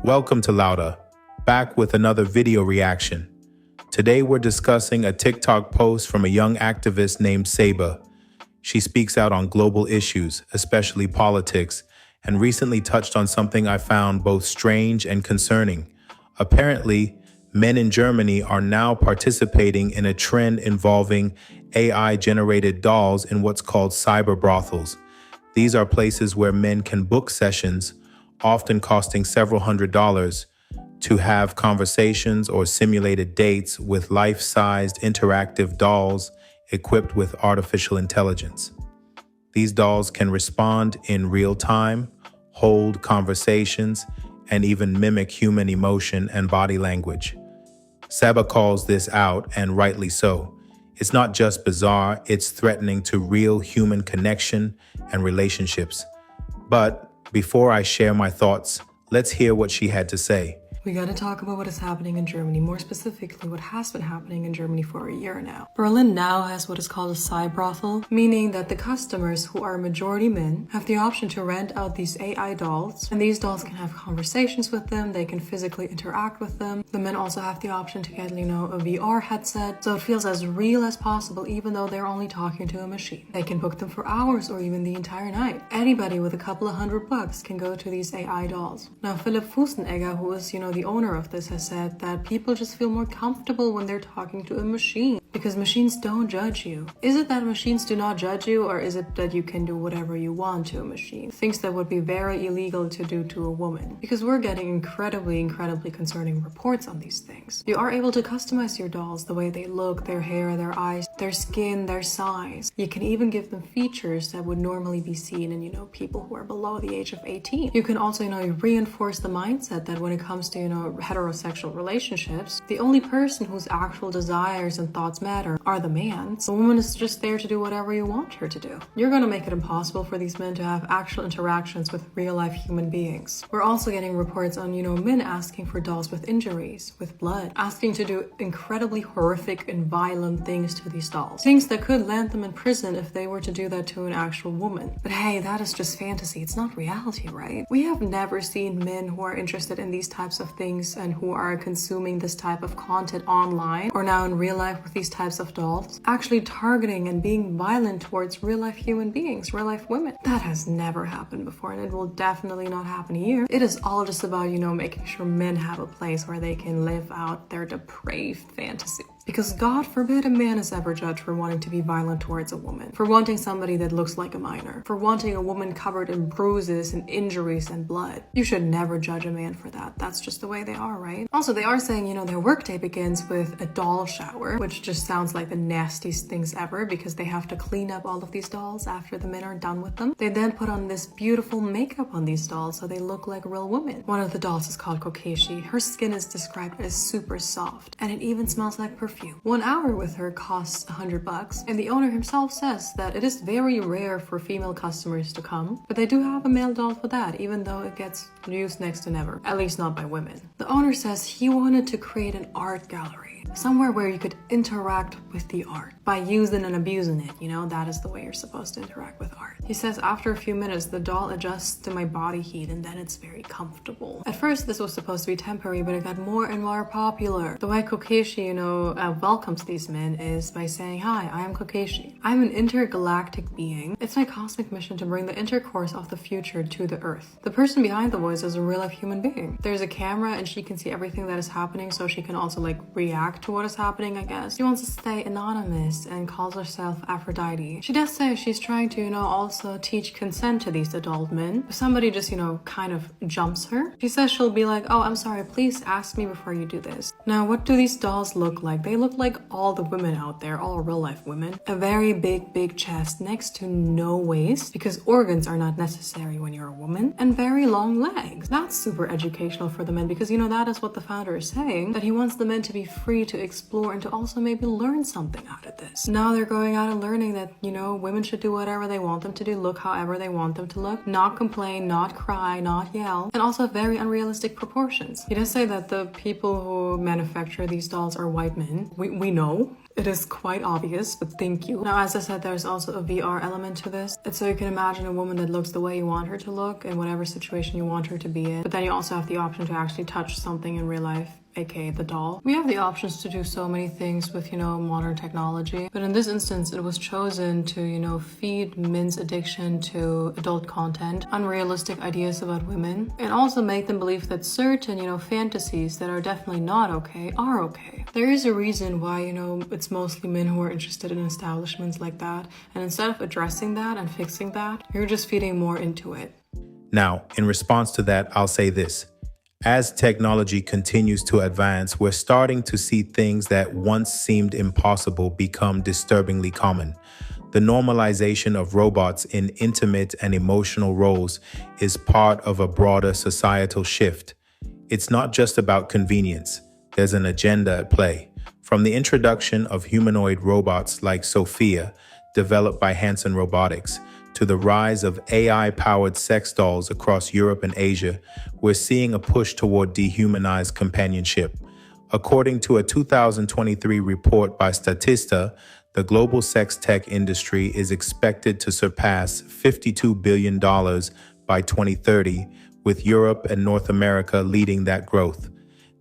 Welcome to Lauda, back with another video reaction. Today we're discussing a TikTok post from a young activist named Seba. She speaks out on global issues, especially politics, and recently touched on something I found both strange and concerning. Apparently, men in Germany are now participating in a trend involving AI-generated dolls in what's called CyBrothels. These are places where men can book sessions, often costing several $100s, to have conversations or simulated dates with life-sized interactive dolls equipped with artificial intelligence. These dolls can respond in real time, hold conversations, and even mimic human emotion and body language. Seba calls this out, and rightly so. It's not just bizarre, it's threatening to real human connection and relationships. But before I share my thoughts, let's hear what she had to say. We gotta talk about what is happening in Germany, more specifically what has been happening in Germany for a year now. Berlin now has what is called a CyBrothel, meaning that the customers, who are majority men, have the option to rent out these AI dolls, and these dolls can have conversations with them, they can physically interact with them. The men also have the option to get, a VR headset, so it feels as real as possible even though they're only talking to a machine. They can book them for hours or even the entire night. Anybody with a couple of $100 can go to these AI dolls. Now, Philipp Fusenegger, who is, the owner of this, has said that people just feel more comfortable when they're talking to a machine because machines don't judge you. Is it that machines do not judge you, or is it that you can do whatever you want to a machine? Things that would be very illegal to do to a woman, because we're getting incredibly concerning reports on these things. You are able to customize your dolls the way they look, their hair, their eyes, their skin, their size. You can even give them features that would normally be seen in, people who are below the age of 18. You can also, reinforce the mindset that when it comes to, heterosexual relationships, the only person whose actual desires and thoughts matter are the man's. The woman is just there to do whatever you want her to do. You're gonna make it impossible for these men to have actual interactions with real-life human beings. We're also getting reports on, men asking for dolls with injuries, with blood, asking to do incredibly horrific and violent things to these dolls. Things that could land them in prison if they were to do that to an actual woman. But hey, that is just fantasy. It's not reality, right? We have never seen men who are interested in these types of things and who are consuming this type of content online or now in real life with these types of dolls actually targeting and being violent towards real life human beings, real life women. That has never happened before, and it will definitely not happen here. It is all just about, making sure men have a place where they can live out their depraved fantasy. Because God forbid a man is ever judged for wanting to be violent towards a woman, for wanting somebody that looks like a minor, for wanting a woman covered in bruises and injuries and blood. You should never judge a man for that. That's just the way they are, right? Also, they are saying, their workday begins with a doll shower, which just sounds like the nastiest things ever because they have to clean up all of these dolls after the men are done with them. They then put on this beautiful makeup on these dolls so they look like real women. One of the dolls is called Kokeshi. Her skin is described as super soft, and it even smells like perfume. 1 hour with her costs $100, and the owner himself says that it is very rare for female customers to come, but they do have a male doll for that, even though it gets used next to never, at least not by women. The owner says he wanted to create an art gallery, somewhere where you could interact with the art by using and abusing it. That is the way you're supposed to interact with art. He says after a few minutes, the doll adjusts to my body heat and then it's very comfortable. At first, this was supposed to be temporary, but it got more and more popular. The way Kokeshi, welcomes these men is by saying, "Hi, I am Kokeshi. I'm an intergalactic being. It's my cosmic mission to bring the intercourse of the future to the Earth." The person behind the voice is a real-life human being. There's a camera and she can see everything that is happening, so she can also react to what is happening, I guess. She wants to stay anonymous and calls herself Aphrodite. She does say she's trying to, also teach consent to these adult men. If somebody just, kind of jumps her, she says she'll be like, "Oh, I'm sorry, please ask me before you do this." Now, what do these dolls look like? They look like all the women out there, all real-life women. A very big chest next to no waist, because organs are not necessary when you're a woman, and very long legs. That's super educational for the men, because, that is what the founder is saying, that he wants the men to be free to explore and to also maybe learn something out of this. Now they're going out and learning that, women should do whatever they want them to do, look however they want them to look, not complain, not cry, not yell, and also very unrealistic proportions. He does say that the people who manufacture these dolls are white men. We know. It is quite obvious, but thank you. Now, as I said, there's also a VR element to this. It's so you can imagine a woman that looks the way you want her to look in whatever situation you want her to be in. But then you also have the option to actually touch something in real life, aka the doll. We have the options to do so many things with, modern technology. But in this instance, it was chosen to, feed men's addiction to adult content, unrealistic ideas about women, and also make them believe that certain, fantasies that are definitely not okay are okay. There is a reason why, it's mostly men who are interested in establishments like that. And instead of addressing that and fixing that, you're just feeding more into it. Now, in response to that, I'll say this. As technology continues to advance, we're starting to see things that once seemed impossible become disturbingly common. The normalization of robots in intimate and emotional roles is part of a broader societal shift. It's not just about convenience. There's an agenda at play. From the introduction of humanoid robots like Sophia, developed by Hanson Robotics, to the rise of AI-powered sex dolls across Europe and Asia, we're seeing a push toward dehumanized companionship. According to a 2023 report by Statista, the global sex tech industry is expected to surpass $52 billion by 2030, with Europe and North America leading that growth.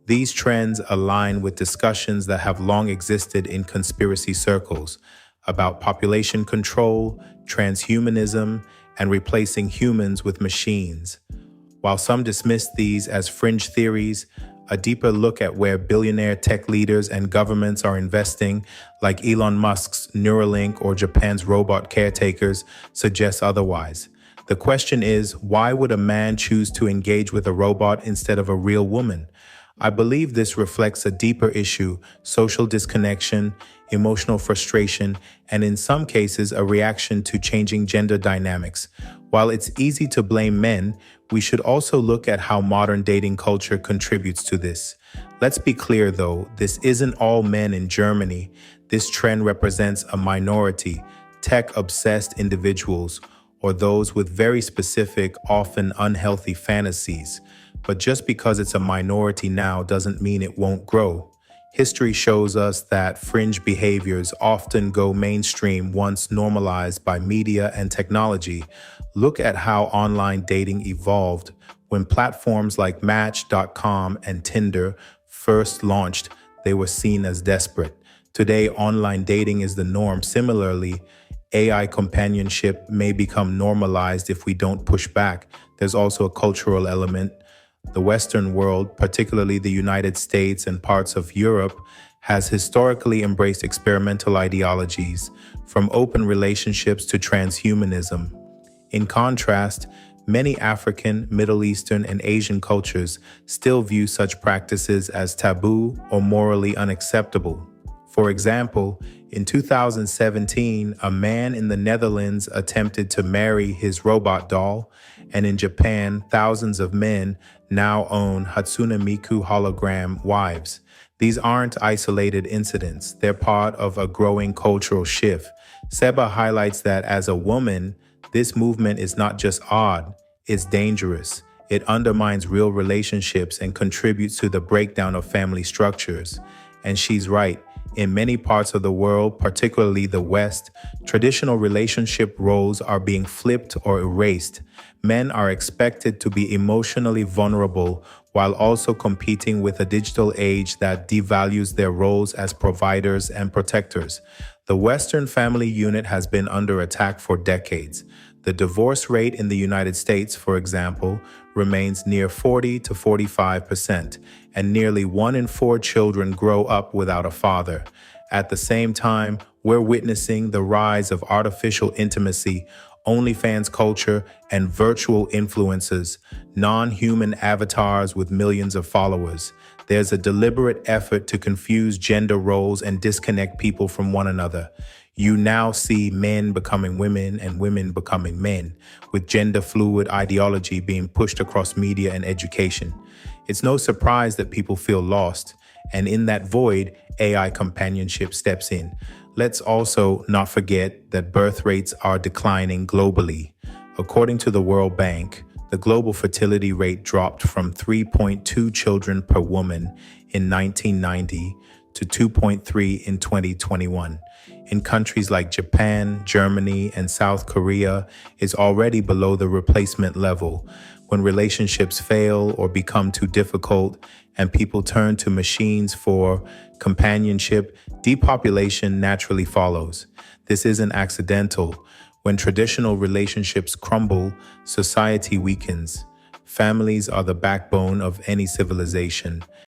These trends align with discussions that have long existed in conspiracy circles about population control, transhumanism, and replacing humans with machines. While some dismiss these as fringe theories, a deeper look at where billionaire tech leaders and governments are investing, like Elon Musk's Neuralink or Japan's robot caretakers, suggests otherwise. The question is, why would a man choose to engage with a robot instead of a real woman? I believe this reflects a deeper issue: social disconnection, emotional frustration, and in some cases, a reaction to changing gender dynamics. While it's easy to blame men, we should also look at how modern dating culture contributes to this. Let's be clear though, this isn't all men in Germany. This trend represents a minority, tech-obsessed individuals, or those with very specific, often unhealthy fantasies. But just because it's a minority now doesn't mean it won't grow. History shows us that fringe behaviors often go mainstream once normalized by media and technology. Look at how online dating evolved. When platforms like Match.com and Tinder first launched, they were seen as desperate. Today, online dating is the norm. Similarly, AI companionship may become normalized if we don't push back. There's also a cultural element. The Western world, particularly the United States and parts of Europe, has historically embraced experimental ideologies, from open relationships to transhumanism. In contrast, many African, Middle Eastern, and Asian cultures still view such practices as taboo or morally unacceptable. For example, in 2017, a man in the Netherlands attempted to marry his robot doll, and in Japan, thousands of men now own Hatsune Miku hologram wives. These aren't isolated incidents. They're part of a growing cultural shift. Seba highlights that as a woman, this movement is not just odd, it's dangerous. It undermines real relationships and contributes to the breakdown of family structures. And she's right. In many parts of the world, particularly the West, traditional relationship roles are being flipped or erased. Men are expected to be emotionally vulnerable while also competing with a digital age that devalues their roles as providers and protectors. The Western family unit has been under attack for decades. The divorce rate in the United States, for example, remains near 40 to 45%, and nearly 1 in 4 children grow up without a father. At the same time, we're witnessing the rise of artificial intimacy, OnlyFans culture, and virtual influencers, non-human avatars with millions of followers. There's a deliberate effort to confuse gender roles and disconnect people from one another. You now see men becoming women and women becoming men, with gender-fluid ideology being pushed across media and education. It's no surprise that people feel lost, and in that void, AI companionship steps in. Let's also not forget that birth rates are declining globally. According to the World Bank, the global fertility rate dropped from 3.2 children per woman in 1990 to 2.3 in 2021. In countries like Japan, Germany, and South Korea, is already below the replacement level. When relationships fail or become too difficult and people turn to machines for companionship, depopulation naturally follows. This isn't accidental. When traditional relationships crumble, society weakens. Families are the backbone of any civilization,